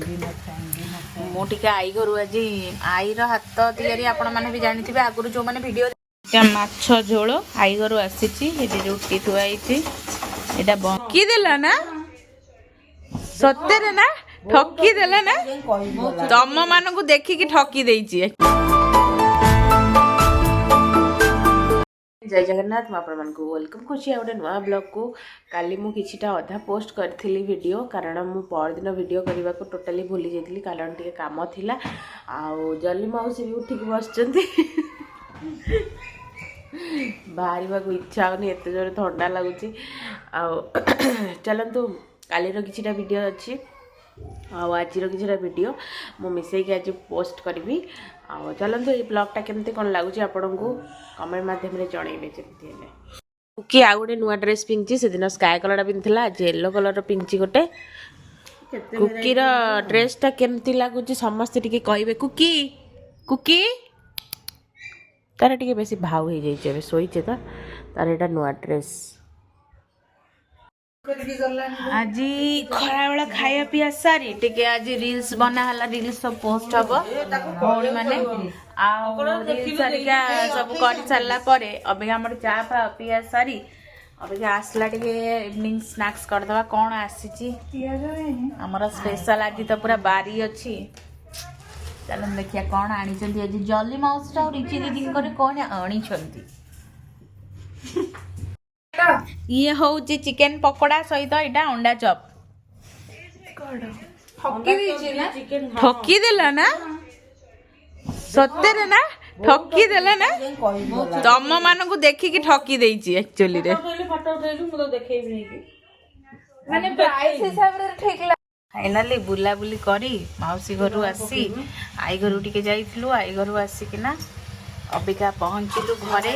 मुझे आई घर आज आईर हाथ तैयारी आपण मैंने भी जानी आगुरी जो मैंने वीडियो माछ झोल आई घर आसी रुटी थुआई बकी देला ना सत्य ना ठकी देला ना तम मान को देखिकी ठकी देइछि। जय जगन्नाथ मुझे वेलकम खुशी गोटे नुआ ब्लॉग को काली मु किछिटा अधा पोस्ट करथिली वीडियो कारण मु परदिन वीडियो करने को टोटाली भूली जाइली कारण टिके काम थिला आउ जल्दी मौसी भी उठिक बसचंती बाहर को इच्छा होनी एत जोर ठंडा लगुच चलतु कालीर किछिटा वीडियो अच्छी आज वीडियो मु मिसेक आज पोस्ट करी चलते ये ब्लॉगटा केमती कौन लगुच आपण को कमेंट मध्यम जनइबे जमी हेल्ले कुकी आ गोटे नुआ ड्रेस पिंधि से दिन स्काय कलर पिंधला आज येलो कलर पिंधि गोटे कुकीर ड्रेसटा केमती लगुच समस्ते टिके कहबे कुकी कुकी तार टिके बेसी भाव हो जाइए शोचे तो तार एटा नुआ ड्रेस आज खरा बेला खाया पिया सारी टिके आज रील्स बनाला रील्स सब पोस्ट हम भौणी मैंने सब कर सारा पर अबिका आम चा फा पिया सारी अबिका आसला टिके इवनिंग स्नैक्स करदे कौन आसी आमर स्पेशल आज तो पूरा बारी अच्छी चलो देखिए कौन आनी आज जली माउसटा और रिची दीदी कौन आनी ये हूँ चिकेन पकोड़ा सहित यहाँ अंडा चप ठकी देला ना सत्य ना ठकी देला ना तम मान को देखिकी ठकी देइछि एक्चुअली रे फाइनाली बुलाबुली करी मौसी घर आसी आई घर टिके जाइथिलु आई घर आसिकिना अबिका पहुँचलु घरे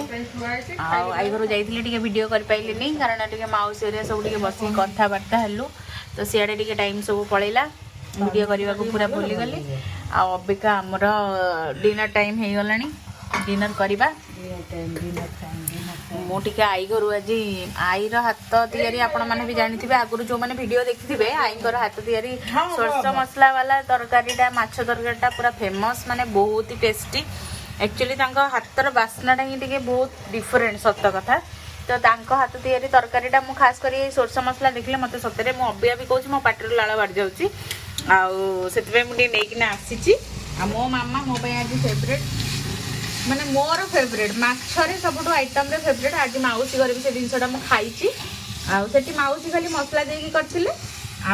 आई घर जाइए वीडियो कर पाइली नहीं कारण टे मौसी सब बस कथबार्ता हेलु तो सियाड़े टे टाइम सब पलैला वीडियो करने को पूरा भूली गली अबिका आमर डिनर टाइम हो गला डिनर करवा मुझे आई घर आज आईर हाथ तैयारी आपण मैंने भी जानी आगुरी जो मैंने वीडियो देखी थे आईर हाथ तैयारी सोरस मसला वाला तरकारीटा माछ तरकारीटा पूरा फेमस माने बहुत ही टेस्टी एक्चुअली हाथर बास्नाटा ही टे बहुत डिफरेंट सत कथा तो हाथ तैयारी तरकारीटा मु खास कर सोरस मसला देखले मत सतरे मु अबिया भी कहूँ मो पाटर लाल बाहर जाऊँगी आते मुझे नहीं आसी मो मामा मो आज फेवरेट माने मोर फेवरेट माछरे सब आइटम रे फेवरेट आज मौसी घर भी से जिनसा मुझे खाई आठी मौसी खाली मसला देकी करथिले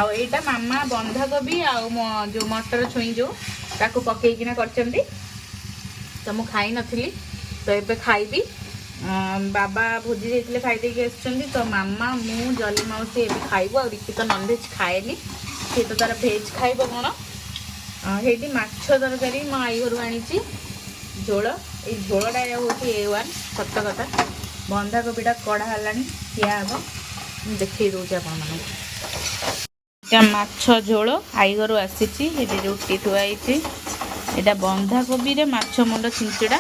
आईटा मामा बंधाकोबी जो मटर छुई जो ताकू पकईकिना करचंती तो मुझे खाई नी तो ये खाइबी बाबा भोजी जाते खाई तो मामा मु जली मौसी ये खाइबू आ रिकी तो नॉनवेज खाएनी सी तो तार भेज खाइब कौन ये माछ तरकारी मो आई घर आनी झोल ये झोलटा हूँ A1 सत कथा बंधाकोबीटा कड़ा है खिया हम देखे दूचे आप माछ झोल आई घर आसी रुटी थुआई एटा बंधाकोबी रे माछ मुंड छिंचड़ा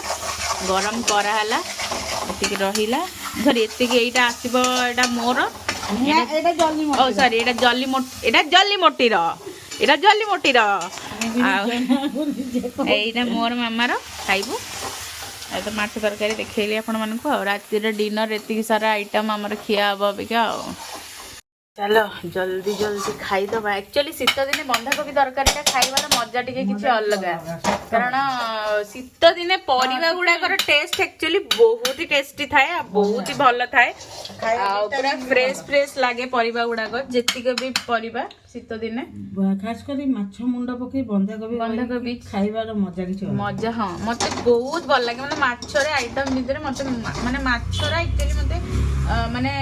गरम कराला एतिक रहिला सर एतिक एटा आसीबो एटा मोर एटा जल्दी मोटी ओ सॉरी एटा जल्दी मोटीर एटा मोर मामार खाइबो तो माछ तरकारी देखैली आपण मानकु राति रे डिनर एतिक सारा आइटम हमर खिया हबो बिका चलो जल्दी जल्दी खाईदबा एक्चुअली शीत दिने बंधाकोबी तरकारीटा खाइबार मजा टिके किछि अलग कारण शीत दिने परिबा गुडाकर टेस्ट एक्चुअली बहुत ही टेस्टी थाए बहुत ही भल थाए पूरा फ्रेश फ्रेश लागे परिबा गुडाक जेतिक भी परिबा शीत दिने खास करी माछ मुंड पकई बंधाकोबी खाइबार मजा किछि मजा हां मते बहुत भल लागे माने माछरे आइटम भितरे मते माने माछरा एक्चुअली मते माने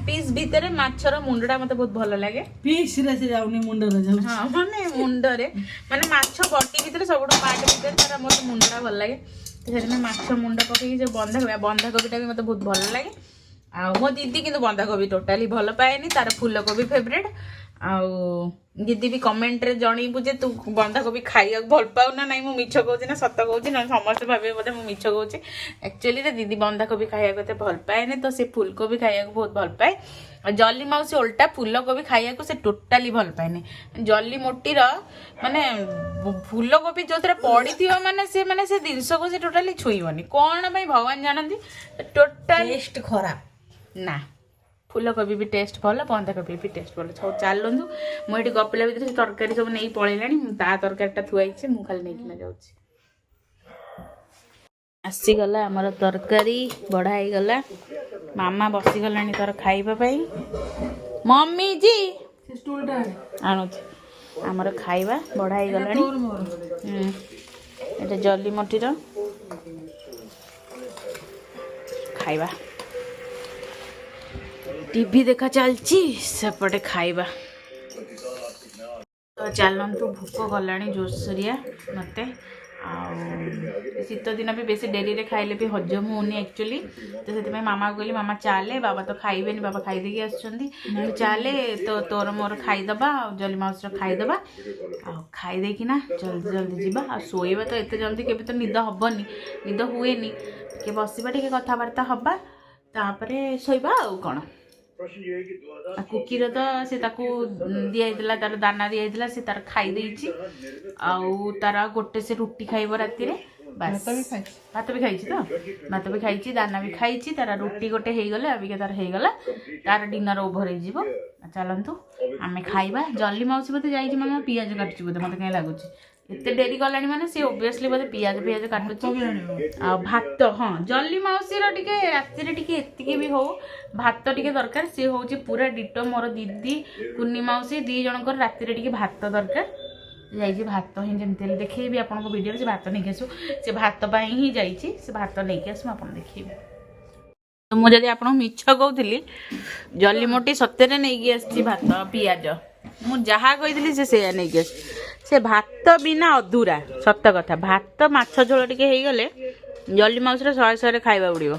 पीस भितरे माछर मुंडटा मते बहुत भल लागे पीस रे से जाउनी मुंड रे जाउ हां माने मुंड रे माने माछ बॉडी भितरे सबडो पार्ट भितरे तारा मते मुंडटा भल लागे सेने माछ मुंड पकई जो बंधाकोबीटा भी मते बहुत भल लागे आ मो दीदी किंतु बंधाकोबी टोटली भल पाएनी तार फूलकोबी फेवरेट आउ दीदी भी कमेंट रे जणीबु जे तू बंधाकोबी खाइया भल पाउ ना नहीं मु मिछ कहूची ना सत कहूची ना समस्त भाबे बोले मु मिछ कहूची एक्चुअली रे दीदी बंधाकोबी खाइया कते भल पाएनी तो से फूलकोबी खाइया बहुत भल पाए ଜଲି ମାଉସୀ ଓଲଟା ଫୁଲକୋବି ଖାଇବାକୁ ସେ ଟୋଟାଲି ଭଲ ପାଏନି। ଜଲି ମୋଟିର ମାନେ ଫୁଲକୋବି ଯୋଉଥିରେ ପଡ଼ିଥିବ ମାନେ ସେ ଜିନିଷକୁ ସେ ଟୋଟାଲି ଛୁଇଁବନି। କ'ଣ ପାଇଁ ଭଗବାନ ଜାଣନ୍ତି। ଟୋଟାଲି ଟେଷ୍ଟ ଖରାପ ନା, ଫୁଲକୋବି ବି ଟେଷ୍ଟ ଭଲ, ବନ୍ଧାକୋବି ବି ଟେଷ୍ଟ ଭଲ। ସବୁ ଚାଲନ୍ତୁ, ମୁଁ ଏଠି ଗପିଲା ଭିତରେ ସେ ତରକାରୀ ସବୁ ନେଇ ପଳେଇଲାଣି। ତା ତରକାରୀଟା ଥୁଆ ହେଇଛି, ମୁଁ ଖାଲି ନେଇକିନା ଯାଉଛି। ଆସିଗଲା ଆମର ତରକାରୀ, ବଢ଼ା ହେଇଗଲା। ମାମା ବସିଗଲାଣି ତାର ଖାଇବା ପାଇଁ। ମମି ଜି ଆଣୁଛି ଆମର ଖାଇବା ବଢ଼ା ହେଇଗଲାଣି। ଏଇଟା ଜଲି ମୋଟିର ଖାଇବା। টিভি দেখা ଚାଲିଛି, ସେପଟେ ଖାଇବା। ତ ଚାଲନ୍ତୁ, ଭୋକ ଗଲାଣି ଜୋରସୋରିଆ ମୋତେ। ଆଉ ଶୀତ ଦିନ ବି ବେଶୀ ଡେରିରେ ଖାଇଲେ ବି ହଜମ ହେଉନି ଆକ୍ଚୁଆଲି। ତ ସେଥିପାଇଁ ମାମାକୁ କହିଲି ମାମା ଚାଲେ, ବାବା ତ ଖାଇବେନି, ବାବା ଖାଇଦେଇକି ଆସିଛନ୍ତି, ତୁ ଚାଲେ ତ ତୋର ମୋର ଖାଇଦେବା, ଆଉ ଜଲି ମାଉସୀର ଖାଇଦେବା। ଆଉ ଖାଇଦେଇକିନା ଜଲ୍ଦି ଜଲ୍ଦି ଯିବା। ଆଉ ଶୋଇବା ତ ଏତେ ଜଲ୍ଦି କେବେ ତ ନିଦ ହେବନି, ନିଦ ହୁଏନି। ଟିକେ ବସିବା, ଟିକେ କଥାବାର୍ତ୍ତା ହେବା, ତାପରେ ଶୋଇବା ଆଉ କ'ଣ। କୁକିର ତ ସେ ତାକୁ ଦିଆହେଇଥିଲା, ତାର ଦାନା ଦିଆହେଇଥିଲା, ସେ ତାର ଖାଇ ଦେଇଛି। ଆଉ ତାର ଗୋଟେ ସେ ରୁଟି ଖାଇବ ରାତିରେ, ବାସ୍। ଭାତ ବି ଖାଇଛି ତ, ଭାତ ବି ଖାଇଛି, ଦାନା ବି ଖାଇଛି। ତାର ରୁଟି ଗୋଟେ ହେଇଗଲେ ଅବିକା ତାର ହେଇଗଲା, ତାର ଡିନର ଓଭର ହେଇଯିବ। ଚାଲନ୍ତୁ ଆମେ ଖାଇବା। ଜଲି ମାଉସୀ ବୋଧେ ଯାଇଛି ମାମା ପିଆଜ କାଟୁଛି ବୋଧେ, ମୋତେ କାହିଁ ଲାଗୁଛି। ଏତେ ଡେରି ଗଲାଣି ମାନେ ସେ ଓବିୟସଲି ବୋଧେ ପିଆଜ କାଟୁଛି। ଆଉ ଭାତ, ହଁ ଜଲି ମାଉସୀର ଟିକେ ରାତିରେ ଟିକେ ଏତିକି ବି ହଉ ଭାତ ଟିକେ ଦରକାର। ସିଏ ହେଉଛି ପୁରା ଡିଟୋ ମୋର ଦିଦି କୁନି ମାଉସୀ, 2 ଜଣଙ୍କର ରାତିରେ ଟିକେ ଭାତ ଦରକାର। ଯାଇଛି ଭାତ ହିଁ ଯେମିତି ହେଲେ ଦେଖେଇବି ଆପଣଙ୍କ ଭିଡ଼ିଓରେ। ସେ ଭାତ ନେଇକି ଆସୁ, ସେ ଭାତ ପାଇଁ ହିଁ ଯାଇଛି। ସେ ଭାତ ନେଇକି ଆସୁ, ଆପଣ ଦେଖେଇବି। ମୁଁ ଯଦି ଆପଣଙ୍କୁ ମିଛ କହୁଥିଲି, ଜଲି ମୋଟି ସତରେ ନେଇକି ଆସିଛି ଭାତ ପିଆଜ। ମୁଁ ଯାହା କହିଥିଲି ସେ ସେଇଆ ନେଇକି ଆସିଛି। ସେ ଭାତ ବିନା ଅଧୁରା, ସତ କଥା। ଭାତ ମାଛ ଝୋଳ ଟିକେ ହେଇଗଲେ ଜଲି ମାଉସୀର 100 ଖାଇବା ଉଡ଼ିବ।